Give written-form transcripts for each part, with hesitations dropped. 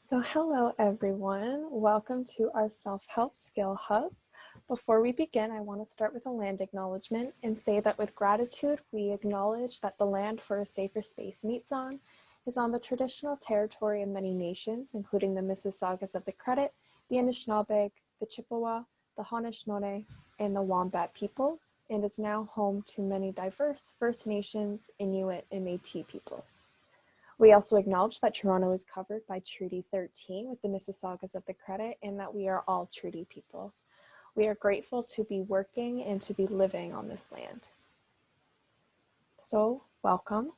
So hello everyone, welcome to our Self-Help Skill Hub. Before we begin, I want to start with a land acknowledgement and say that with gratitude, we acknowledge that the land for a safer space meets on is on the traditional territory of many nations, including the Mississaugas of the Credit, the Anishinaabe, the Chippewa, the Haudenosaunee, and the Wombat peoples, and is now home to many diverse First Nations, Inuit, and Métis peoples. We also acknowledge that Toronto is covered by Treaty 13 with the Mississaugas of the Credit and that we are all treaty people. We are grateful to be working and to be living on this land. So, welcome.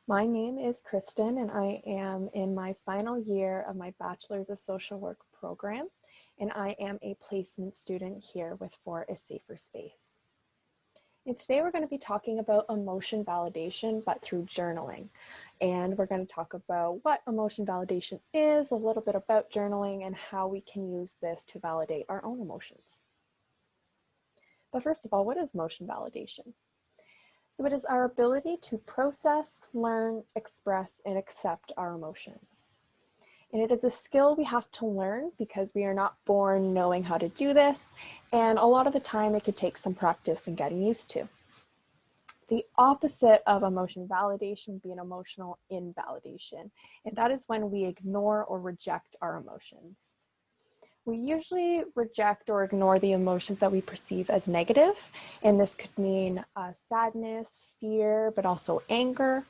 My name is Kristen and I am in my final year of my Bachelor's of Social Work program, and I am a placement student here with For a Safer Space. And today we're going to be talking about emotion validation, but through journaling. And we're going to talk about what emotion validation is, a little bit about journaling, and how we can use this to validate our own emotions. But first of all, what is emotion validation? So it is our ability to process, learn, express, and accept our emotions. And it is a skill we have to learn because we are not born knowing how to do this. And a lot of the time it could take some practice and getting used to. The opposite of emotion validation would be an emotional invalidation. And that is when we ignore or reject our emotions. We usually reject or ignore the emotions that we perceive as negative. And this could mean sadness, fear, but also anger.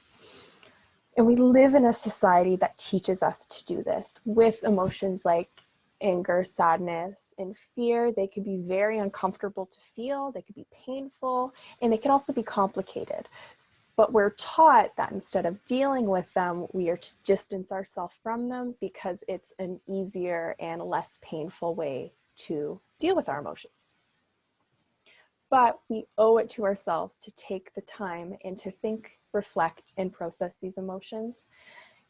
And we live in a society that teaches us to do this with emotions like anger, sadness, and fear. They could be very uncomfortable to feel, they could be painful, and they can also be complicated. But we're taught that instead of dealing with them, we are to distance ourselves from them because it's an easier and less painful way to deal with our emotions. But we owe it to ourselves to take the time and to think, reflect, and process these emotions.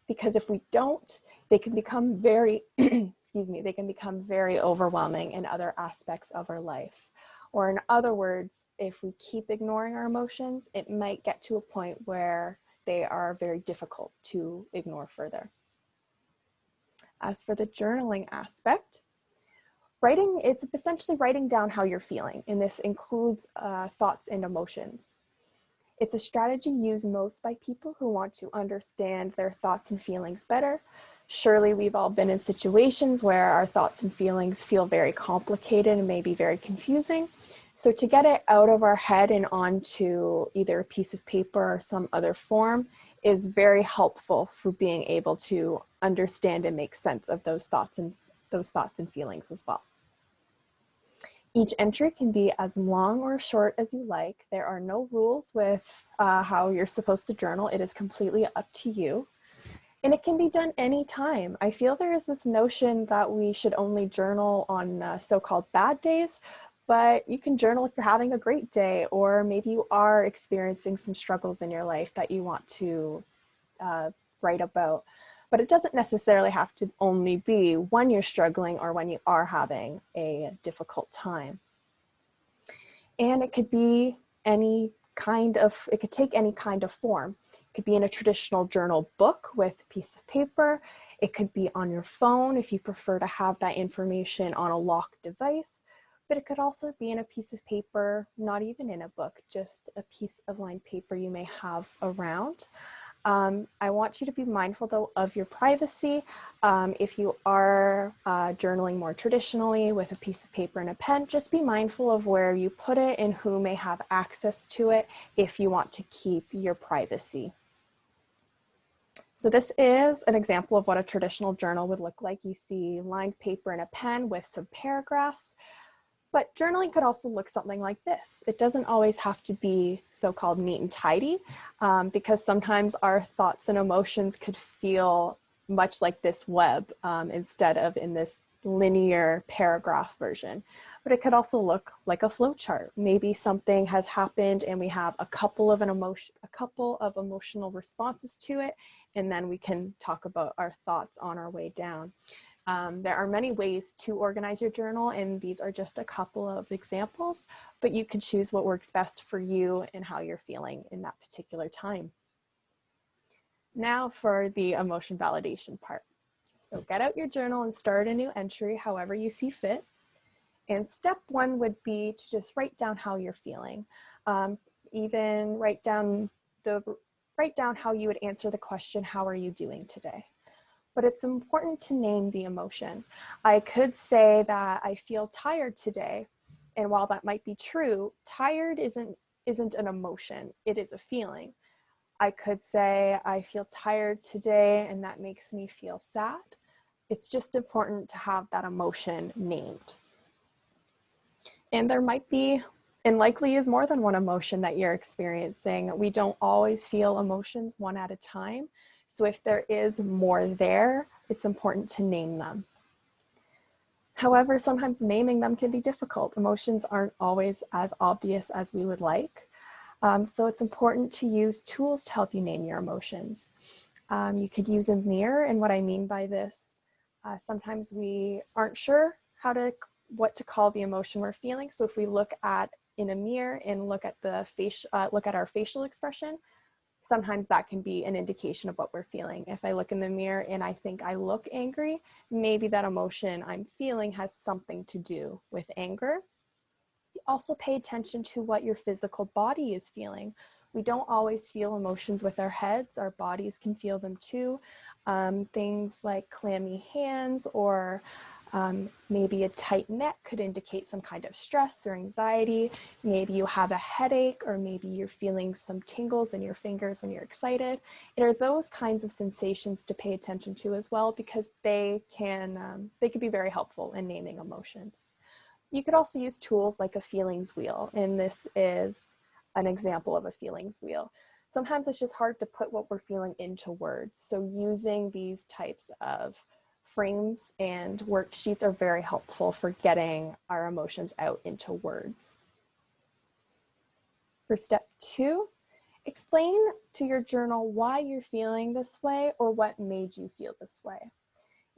Because if we don't, they can become very, they can become very overwhelming in other aspects of our life. Or in other words, if we keep ignoring our emotions, it might get to a point where they are very difficult to ignore further. As for the journaling aspect, it's essentially writing down how you're feeling, and this includes thoughts and emotions. It's a strategy used most by people who want to understand their thoughts and feelings better. Surely we've all been in situations where our thoughts and feelings feel very complicated and maybe very confusing. So to get it out of our head and onto either a piece of paper or some other form is very helpful for being able to understand and make sense of those thoughts and feelings as well. Each entry can be as long or short as you like. There are no rules with how you're supposed to journal. It is completely up to you. And it can be done anytime. I feel there is this notion that we should only journal on so-called bad days, but you can journal if you're having a great day, or maybe you are experiencing some struggles in your life that you want to write about. But it doesn't necessarily have to only be when you're struggling or when you are having a difficult time. And it could be it could take any kind of form. It could be in a traditional journal book with a piece of paper. It could be on your phone if you prefer to have that information on a locked device. But it could also be in a piece of paper, not even in a book, just a piece of lined paper you may have around. I want you to be mindful though of your privacy. If you are journaling more traditionally with a piece of paper and a pen, just be mindful of where you put it and who may have access to it if you want to keep your privacy. So this is an example of what a traditional journal would look like. You see lined paper and a pen with some paragraphs. But journaling could also look something like this. It doesn't always have to be so-called neat and tidy, because sometimes our thoughts and emotions could feel much like this web instead of in this linear paragraph version. But it could also look like a flow chart. Maybe something has happened and we have a couple of emotional responses to it, and then we can talk about our thoughts on our way down. There are many ways to organize your journal, and these are just a couple of examples, but you can choose what works best for you and how you're feeling in that particular time. Now for the emotion validation part. So get out your journal and start a new entry however you see fit. And step one would be to just write down how you're feeling. Even write down how you would answer the question, how are you doing today? But it's important to name the emotion. I could say that I feel tired today. And while that might be true, tired isn't an emotion, it is a feeling. I could say I feel tired today and that makes me feel sad. It's just important to have that emotion named. And there might be, and likely is, more than one emotion that you're experiencing. We don't always feel emotions one at a time. So if there is more there, it's important to name them. However, sometimes naming them can be difficult. Emotions aren't always as obvious as we would like. So it's important to use tools to help you name your emotions. You could use a mirror, and what I mean by this, sometimes we aren't sure what to call the emotion we're feeling. So if we look in a mirror and look at our facial expression, sometimes that can be an indication of what we're feeling. If I look in the mirror and I think I look angry, maybe that emotion I'm feeling has something to do with anger. Also pay attention to what your physical body is feeling. We don't always feel emotions with our heads. Our bodies can feel them too. Things like clammy hands or maybe a tight neck could indicate some kind of stress or anxiety. Maybe you have a headache, or maybe you're feeling some tingles in your fingers when you're excited. It are those kinds of sensations to pay attention to as well, because they can be very helpful in naming emotions. You could also use tools like a feelings wheel, and this is an example of a feelings wheel. Sometimes it's just hard to put what we're feeling into words, so using these types of frames and worksheets are very helpful for getting our emotions out into words. For step 2, explain to your journal why you're feeling this way or what made you feel this way.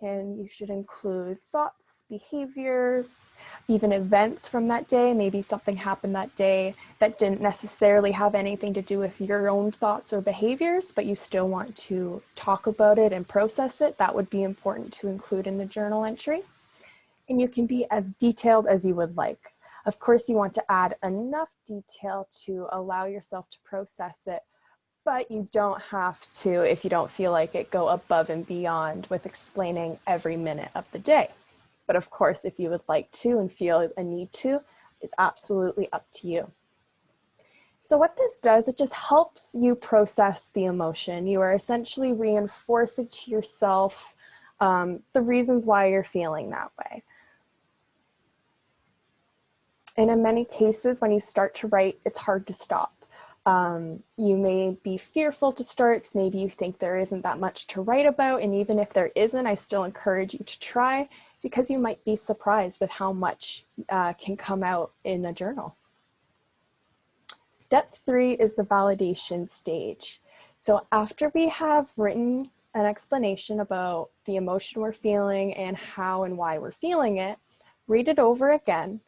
And you should include thoughts, behaviors, even events from that day. Maybe something happened that day that didn't necessarily have anything to do with your own thoughts or behaviors, but you still want to talk about it and process it. That would be important to include in the journal entry. And you can be as detailed as you would like. Of course, you want to add enough detail to allow yourself to process it, but you don't have to, if you don't feel like it, go above and beyond with explaining every minute of the day. But of course, if you would like to and feel a need to, it's absolutely up to you. So what this does, it just helps you process the emotion. You are essentially reinforcing to yourself the reasons why you're feeling that way. And in many cases, when you start to write, it's hard to stop. You may be fearful to start because maybe you think there isn't that much to write about, and even if there isn't, I still encourage you to try, because you might be surprised with how much can come out in a journal. Step 3 is the validation stage. So after we have written an explanation about the emotion we're feeling and how and why we're feeling it, read it over again,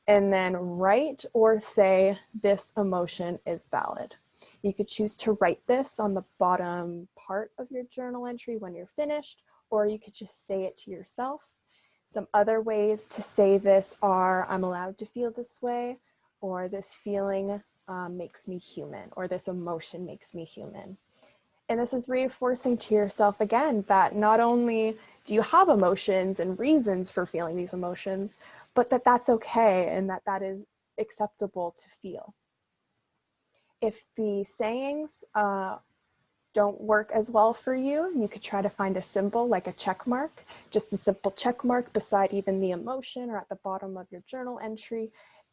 and then write or say, this emotion is valid. You could choose to write this on the bottom part of your journal entry when you're finished, or you could just say it to yourself. Some other ways to say this are, I'm allowed to feel this way, or this feeling makes me human, or this emotion makes me human. And this is reinforcing to yourself again that not only do you have emotions and reasons for feeling these emotions, but that that's okay and that that is acceptable to feel. If the sayings don't work as well for you, you could try to find a symbol like a check mark, just a simple check mark beside even the emotion or at the bottom of your journal entry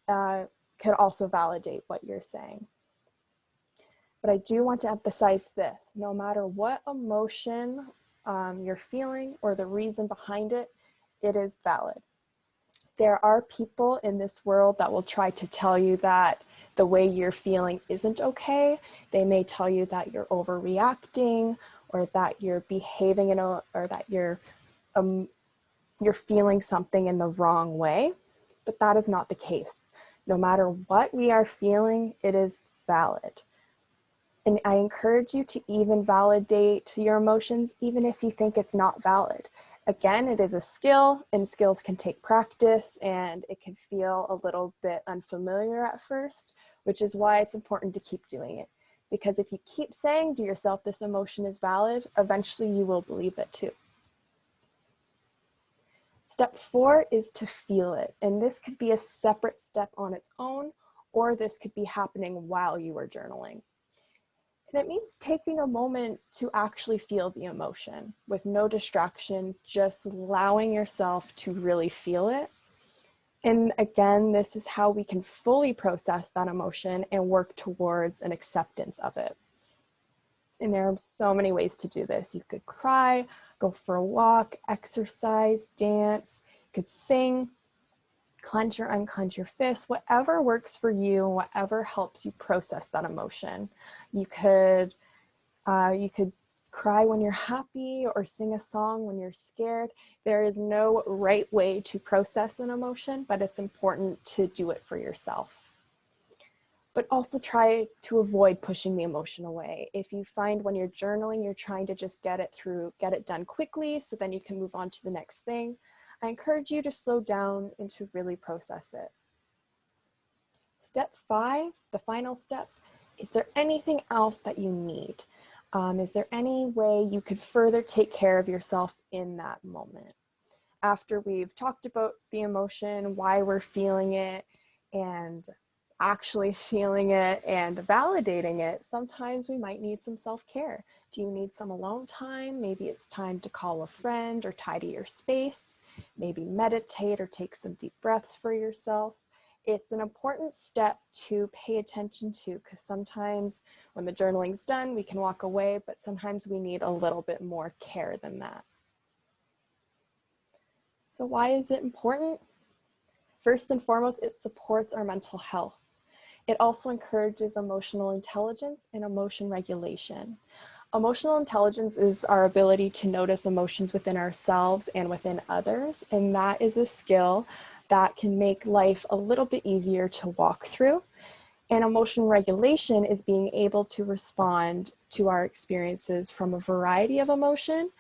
could also validate what you're saying. But I do want to emphasize this: no matter what emotion you're feeling or the reason behind it, it is valid. There are people in this world that will try to tell you that the way you're feeling isn't okay. They may tell you that you're overreacting, or that you're behaving or that you're feeling something in the wrong way. But that is not the case. No matter what we are feeling, it is valid. And I encourage you to even validate your emotions, even if you think it's not valid. Again, it is a skill, and skills can take practice, and it can feel a little bit unfamiliar at first, which is why it's important to keep doing it. Because if you keep saying to yourself, this emotion is valid, eventually you will believe it too. Step 4 is to feel it. And this could be a separate step on its own, or this could be happening while you are journaling. And it means taking a moment to actually feel the emotion with no distraction, just allowing yourself to really feel it. And again, this is how we can fully process that emotion and work towards an acceptance of it. And there are so many ways to do this. You could cry, go for a walk, exercise, dance, you could sing, clench or unclench your fists, whatever works for you, whatever helps you process that emotion. You could cry when you're happy or sing a song when you're scared. There is no right way to process an emotion, but it's important to do it for yourself. But also try to avoid pushing the emotion away. If you find when you're journaling, you're trying to just get it done quickly so then you can move on to the next thing, I encourage you to slow down and to really process it. Step 5, the final step, is there anything else that you need? Is there any way you could further take care of yourself in that moment? After we've talked about the emotion, why we're feeling it, and actually feeling it and validating it, sometimes we might need some self-care. Do you need some alone time? Maybe it's time to call a friend or tidy your space. Maybe meditate or take some deep breaths for yourself. It's an important step to pay attention to, because sometimes when the journaling's done, we can walk away, but sometimes we need a little bit more care than that. So why is it important? First and foremost, it supports our mental health. It also encourages emotional intelligence and emotion regulation. Emotional intelligence is our ability to notice emotions within ourselves and within others, and that is a skill that can make life a little bit easier to walk through. And emotion regulation is being able to respond to our experiences from a variety of emotion,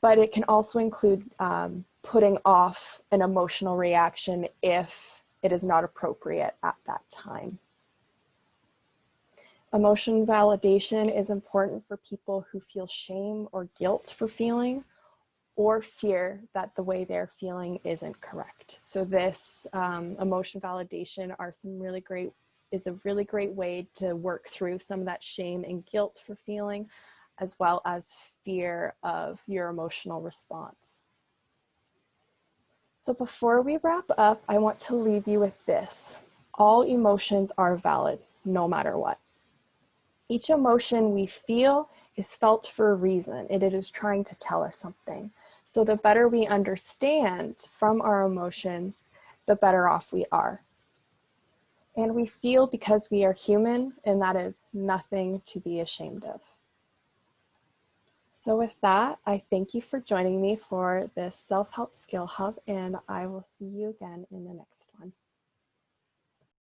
but it can also include putting off an emotional reaction if it is not appropriate at that time. Emotion validation is important for people who feel shame or guilt for feeling, or fear that the way they're feeling isn't correct. So this emotion validation is a really great way to work through some of that shame and guilt for feeling, as well as fear of your emotional response. So before we wrap up, I want to leave you with this. All emotions are valid, no matter what. Each emotion we feel is felt for a reason, and it is trying to tell us something. So the better we understand from our emotions, the better off we are. And we feel because we are human, and that is nothing to be ashamed of. So with that, I thank you for joining me for this Self-Help Skill Hub, and I will see you again in the next one.